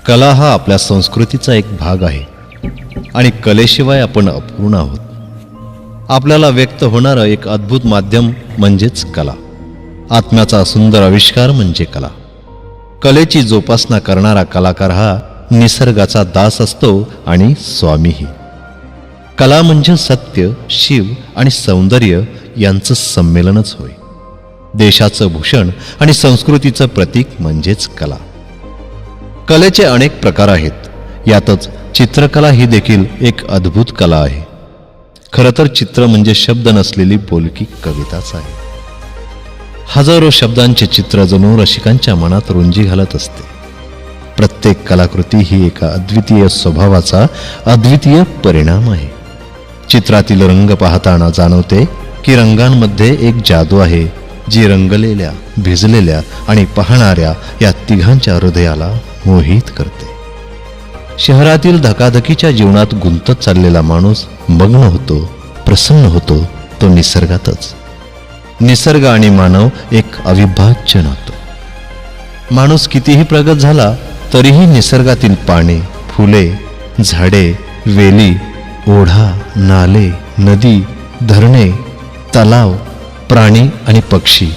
कला हा आपल्या संस्कृतीचा एक भाग आहे आणि कलेशिवाय आपण अपूर्ण आहोत. आपल्याला व्यक्त होणारं एक अद्भुत माध्यम म्हणजेच कला. आत्म्याचा सुंदर आविष्कार म्हणजे कला. कलेची जोपासना करणारा कलाकार हा निसर्गाचा दास असतो आणि स्वामीही. कला म्हणजे सत्य, शिव आणि सौंदर्य यांचं संमेलनच होय. देशाचं भूषण आणि संस्कृतीचं प्रतीक म्हणजेच कला. कलेचे अनेक प्रकार आहेत. यातच चित्रकला ही देखील एक अद्भुत कला आहे. खरं तर चित्र म्हणजे शब्द नसलेली बोलकी कविताच आहे. हजारो शब्दांचे चित्र जणू रसिकांच्या मनात रुंजी घालत असते. प्रत्येक कलाकृती ही एका अद्वितीय स्वभावाचा अद्वितीय परिणाम आहे. चित्रातील रंग पाहताना जाणवते की रंगांमध्ये एक जादू आहे जी रंगलेल्या, भिजलेल्या आणि पाहणाऱ्या या तिघांच्या हृदयाला मोहित करते. शहरातील धकाधकीच्या जीवनात गुंतत चाललेला माणूस मग्न होतो, प्रसन्न होतो तो निसर्गातच. निसर्ग आणि मानव एक अविभाज्य नातं. माणूस कितीही प्रगत झाला तरीही निसर्गातील पाने, फुले, झाडे, वेली, ओढा, नाले, नदी, धरणे, तलाव, प्राणी आणि पक्षी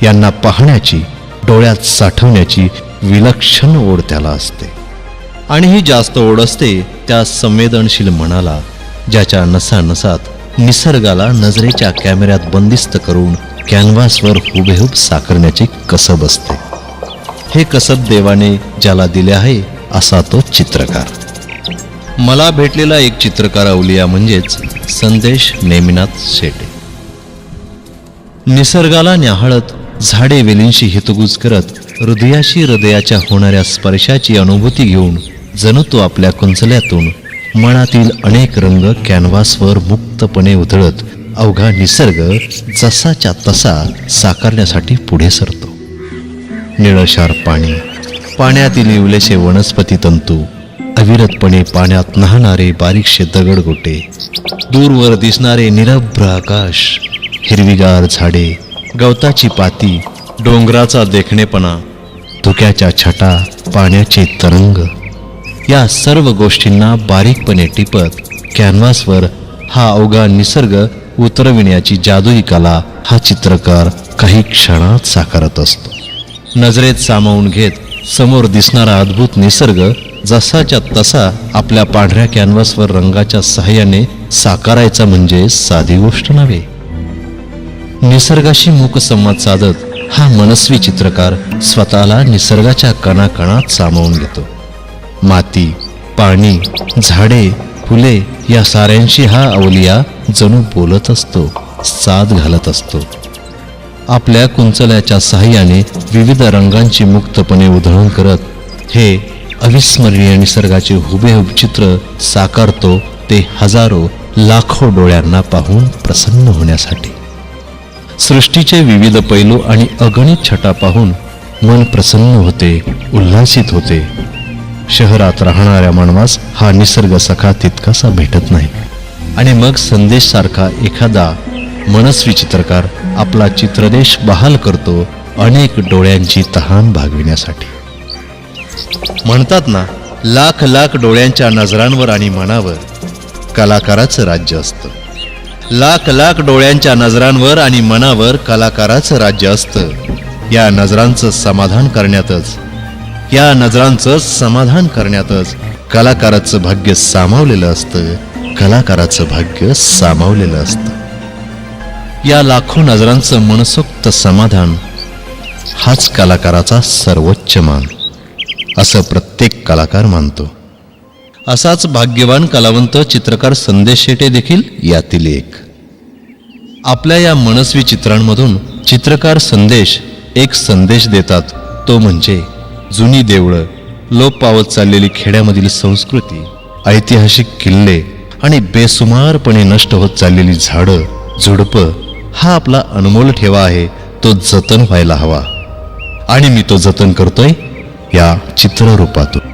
यांना पाहण्याची, डोळ्यात साठवण्याची विलक्षण ओढ त्याला असते. आणि ही जास्त ओढ असते त्या संवेदनशील मनाला, ज्याच्या नसानसात निसर्गाला नजरेच्या कॅमेऱ्यात बंदिस्त करून कॅनव्हासवर हुबेहूब साकारण्याची कसब असते. हे कसब देवाने ज्याला दिले आहे असा तो चित्रकार. मला भेटलेला एक चित्रकार अवलिया म्हणजेच संदेश नेमिनाथ शेटे. निसर्गाला न्याहाळत, झाडे वेलींशी हितगुज करत, हृदयाशी हृदयाच्या होणाऱ्या स्पर्शाची अनुभूती घेऊन जणू तो आपल्या कुंचल्यातून मनातील अनेक रंग कॅनव्हासवर मुक्तपणे उधळत अवघा निसर्ग जसाच्या तसा साकारण्यासाठी पुढे सरतो. निळशार पाणी, पाण्यातील इवलेसे वनस्पती तंतू, अविरतपणे पाण्यात न्हाणारे बारीकशे दगडगोटे, दूरवर दिसणारे निरभ्र आकाश, हिरवीगार झाडे, गवताची पाती, डोंगराचा देखणेपणा, धुक्याच्या छटा, पाण्याचे तरंग, या सर्व गोष्टींना बारीकपणे टिपत कॅनव्हासवर हा अवघा निसर्ग उतरविण्याची जादुई कला हा चित्रकार काही क्षणात साकारत असतो. नजरेत सामावून घेत समोर दिसणारा अद्भुत निसर्ग जसाच्या तसा आपल्या पांढऱ्या कॅनव्हासवर रंगाच्या सहाय्याने साकारायचा म्हणजे साधी गोष्ट नव्हे. निसर्गाशी मूकसंवाद साधत हा मनस्वी चित्रकार स्वतःला निसर्गाच्या कणाकणात सामावून घेतो. माती, पाणी, झाडे, फुले या साऱ्यांशी हा अवलिया जणू बोलत असतो, साद घालत असतो. आपल्या कुंचल्याच्या साहाय्याने विविध रंगांची मुक्तपणे उधळण करत हे अविस्मरणीय निसर्गाचे हुबेहूब चित्र साकारतो, ते हजारो लाखो डोळ्यांना पाहून प्रसन्न होण्यासाठी. सृष्टीचे विविध पैलू आणि अगणित छटा पाहून मन प्रसन्न होते, उल्हासित होते. शहरात राहणाऱ्या मानवास हा निसर्ग सखा तितकासा भेटत नाही. आणि मग संदेश सारखा एखादा मनस्वी चित्रकार आपला चित्रदेश बहाल करतो अनेक डोळ्यांची तहान भागविण्यासाठी. म्हणतात ना, लाख लाख डोळ्यांच्या नजरांवर आणि मनावर कलाकाराचं राज्य असतं. लाख लाख डोळ्यांच्या नजरांवर आणि मनावर कलाकाराचं राज्य असतं. या नजरांचं समाधान करण्यातच कलाकाराचं भाग्य सामावलेलं असतं. कलाकाराचं भाग्य सामावलेलं असतं. या लाखो नजरांचं मनसोक्त समाधान हाच कलाकाराचा सर्वोच्च मान, असं प्रत्येक कलाकार मानतो. असाच भाग्यवान कलावंत चित्रकार संदेश शेटे देखील यातील एक. आपल्या या मनस्वी चित्रांमधून चित्रकार संदेश एक संदेश देतात, तो म्हणजे जुनी देवळं, लोप पावत चाललेली खेड्यामधील संस्कृती, ऐतिहासिक किल्ले आणि बेसुमारपणे नष्ट होत चाललेली झाडं, झुडपं हा आपला अनमोल ठेवा आहे. तो जतन व्हायला हवा आणि मी तो जतन करतोय या चित्ररूपातून.